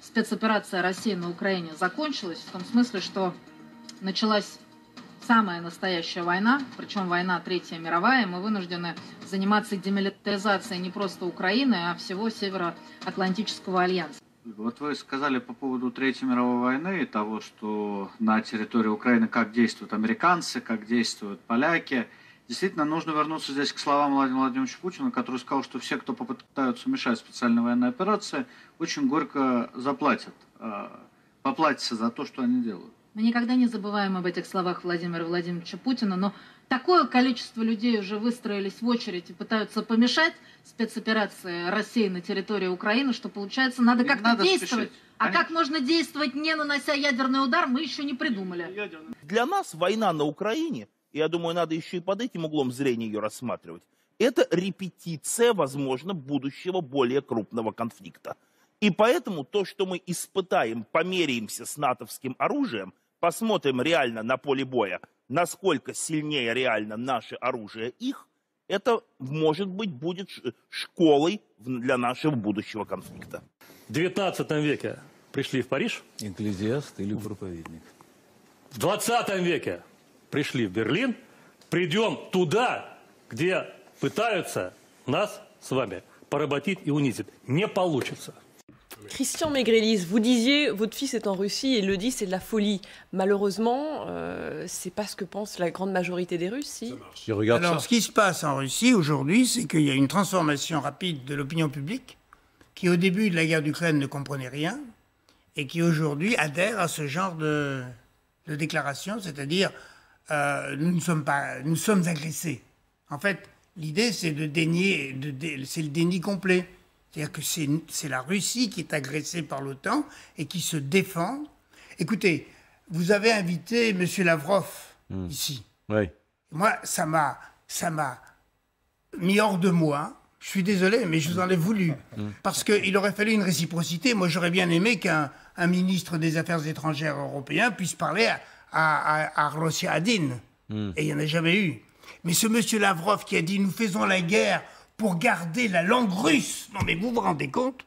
Спецоперация России на Украине закончилась в том смысле, что началась самая настоящая война, причем война Третья мировая. Мы вынуждены заниматься демилитаризацией не просто Украины, а всего Североатлантического альянса. Вот вы сказали по поводу Третьей мировой войны и того, что на территории Украины как действуют американцы, как действуют поляки. Действительно, нужно вернуться здесь к словам Владимира Владимировича Путина, который сказал, что все, кто попытаются мешать специальной военной операции, очень горько заплатят, поплатятся за то, что они делают. Мы никогда не забываем об этих словах Владимира Владимировича Путина, но такое количество людей уже выстроились в очередь и пытаются помешать спецоперации России на территории Украины, что получается, надо как-то действовать. Спешить. А как можно действовать, не нанося ядерный удар, мы еще не придумали. Для нас война на Украине, я думаю, надо еще и под этим углом зрения ее рассматривать, это репетиция, возможно, будущего более крупного конфликта. И поэтому то, что мы испытаем, померяемся с натовским оружием, посмотрим реально на поле боя, насколько сильнее реально наше оружие их, это, может быть, будет школой для нашего будущего конфликта. В 19 веке пришли в Париж. Экклезиаст или проповедник. В 20 веке пришли в Берлин. Придем туда, где пытаются нас с вами поработить и унизить. Не получится. Christian Maigrelis, vous disiez, votre fils est en Russie et il le dit, c'est de la folie. Malheureusement, c'est pas ce que pense la grande majorité des Russes, si. Alors, ce qui se passe en Russie aujourd'hui, c'est qu'il y a une transformation rapide de l'opinion publique, qui au début de la guerre d'Ukraine ne comprenait rien, et qui aujourd'hui adhère à ce genre de déclaration, c'est-à-dire nous sommes agressés. En fait, l'idée, c'est c'est le déni complet. C'est-à-dire que c'est la Russie qui est agressée par l'OTAN et qui se défend. Écoutez, vous avez invité M. Lavrov ici. Oui. Moi, ça m'a mis hors de moi. Je suis désolé, mais je vous en ai voulu. Parce qu'il aurait fallu une réciprocité. Moi, j'aurais bien aimé qu'un ministre des Affaires étrangères européen puisse parler à Rosia Adin. Et il n'y en a jamais eu. Mais ce M. Lavrov qui a dit « Nous faisons la guerre » pour garder la langue russe. Non mais vous vous rendez compte?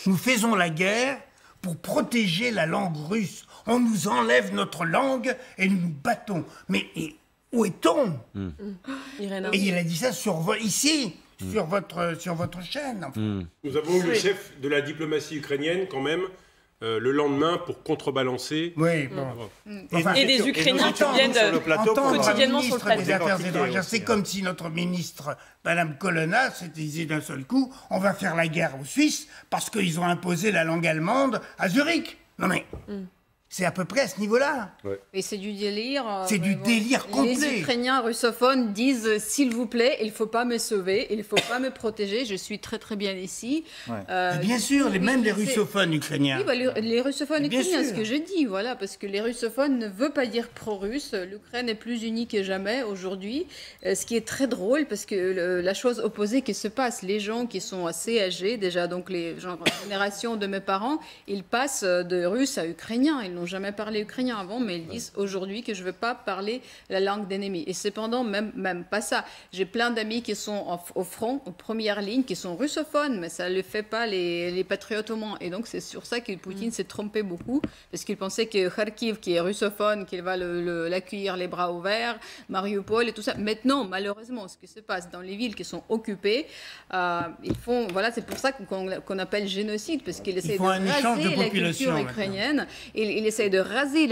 Nous faisons la guerre pour protéger la langue russe. On nous enlève notre langue et nous nous battons. Mais où est-on? Et il a dit ça ici, sur votre chaîne. Nous avons eu le chef de la diplomatie ukrainienne quand même le lendemain pour contrebalancer. Oui, bon. Enfin, et des Ukrainiens qui viennent quotidiennement sur le plateau. Des Affaires étrangères, c'est comme si notre ministre, Madame Colonna, s'était dit d'un seul coup, on va faire la guerre aux Suisses parce qu'ils ont imposé la langue allemande à Zurich. Non mais... C'est à peu près à ce niveau-là. Ouais. Et c'est du délire. C'est du délire complet. Les Ukrainiens russophones disent « S'il vous plaît, il ne faut pas me sauver, il ne faut pas me protéger, je suis très très bien ici. Ouais. » Bien sûr, même les russophones ukrainiens. Oui, bah, les russophones ukrainiens, ce que je dis, voilà, parce que les russophones ne veulent pas dire pro-russe. L'Ukraine est plus unie que jamais aujourd'hui, ce qui est très drôle parce que la chose opposée qui se passe, les gens qui sont assez âgés, déjà donc les générations de mes parents, ils passent de russe à ukrainien. Ils n'ont jamais parlé ukrainien avant, mais ils disent aujourd'hui que je ne veux pas parler la langue d'ennemi. Et cependant, même pas ça. J'ai plein d'amis qui sont au front, en première ligne, qui sont russophones, mais ça ne le fait pas les patriotes ottomans. Et donc, c'est sur ça que Poutine s'est trompé beaucoup, parce qu'il pensait que Kharkiv, qui est russophone, qu'il va l'accueillir les bras ouverts, Mariupol et tout ça. Maintenant, malheureusement, ce qui se passe dans les villes qui sont occupées, ils font, voilà, c'est pour ça qu'on appelle génocide, parce qu'ils essaient de raser la culture ukrainienne, ils essaient de raser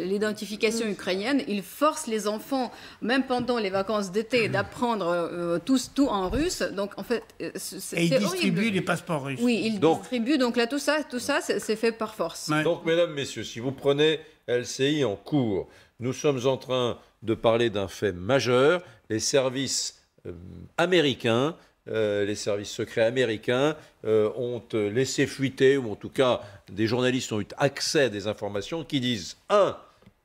l'identification ukrainienne, ils forcent les enfants, même pendant les vacances d'été, d'apprendre tout en russe. Donc, en fait, c'est horrible. Et ils distribuent les passeports russes. Oui, ils distribuent. Donc là, tout ça, c'est fait par force. Ouais. Donc, mesdames, messieurs, si vous prenez LCI en cours, nous sommes en train de parler d'un fait majeur. Les services américains, les services secrets américains ont laissé fuiter, ou en tout cas des journalistes ont eu accès à des informations qui disent 1.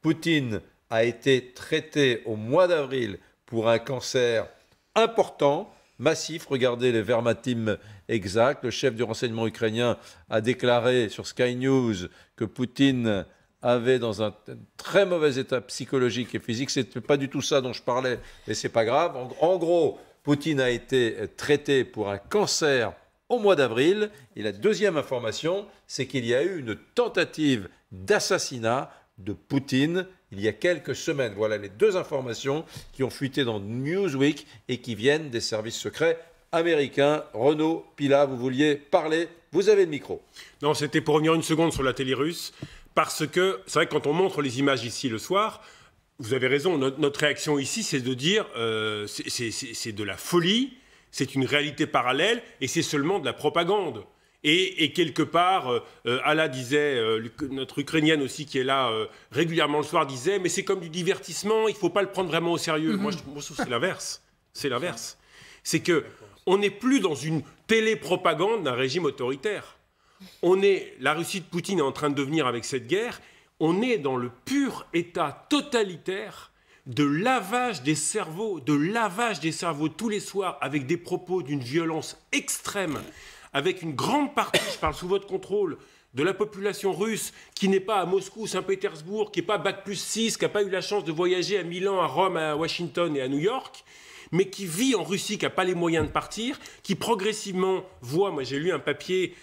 Poutine a été traité au mois d'avril pour un cancer important, massif. Regardez les verbatim exacts. Le chef du renseignement ukrainien a déclaré sur Sky News que Poutine avait dans un très mauvais état psychologique et physique. Ce n'était pas du tout ça dont je parlais, mais ce n'est pas grave. En gros, Poutine a été traité pour un cancer au mois d'avril. Et la deuxième information, c'est qu'il y a eu une tentative d'assassinat de Poutine il y a quelques semaines. Voilà les deux informations qui ont fuité dans Newsweek et qui viennent des services secrets américains. Renaud Pila, vous vouliez parler, vous avez le micro. Non, c'était pour revenir une seconde sur la télé russe, parce que c'est vrai que quand on montre les images ici le soir, vous avez raison, notre réaction ici, c'est de dire c'est de la folie, c'est une réalité parallèle et c'est seulement de la propagande. Et quelque part, Alla disait, notre Ukrainienne aussi qui est là régulièrement le soir, disait mais c'est comme du divertissement, il ne faut pas le prendre vraiment au sérieux. Moi, je trouve que c'est l'inverse. C'est l'inverse. C'est qu'on n'est plus dans une télépropagande d'un régime autoritaire. La Russie de Poutine est en train de devenir, avec cette guerre, on est dans le pur état totalitaire de lavage des cerveaux tous les soirs avec des propos d'une violence extrême, avec une grande partie, je parle sous votre contrôle, de la population russe qui n'est pas à Moscou, Saint-Pétersbourg, qui n'est pas Bac+6, qui n'a pas eu la chance de voyager à Milan, à Rome, à Washington et à New York, mais qui vit en Russie, qui n'a pas les moyens de partir, qui progressivement voit, moi j'ai lu un papier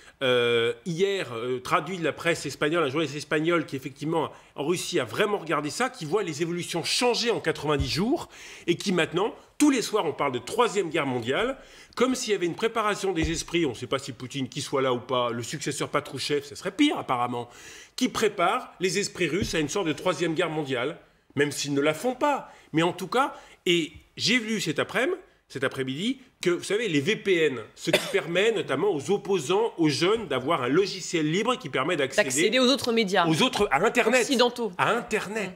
hier, traduit de la presse espagnole, un journaliste espagnol qui effectivement en Russie a vraiment regardé ça, qui voit les évolutions changer en 90 jours, et qui maintenant, tous les soirs on parle de Troisième Guerre mondiale, comme s'il y avait une préparation des esprits, on ne sait pas si Poutine qui soit là ou pas, le successeur Patrouchev, ça serait pire apparemment, qui prépare les esprits russes à une sorte de Troisième Guerre mondiale, même s'ils ne la font pas, mais en tout cas, et j'ai vu cet après-midi, que, vous savez, les VPN, ce qui permet notamment aux opposants, aux jeunes, d'avoir un logiciel libre qui permet d'accéder aux autres médias, à Internet. Occidentaux. À Internet.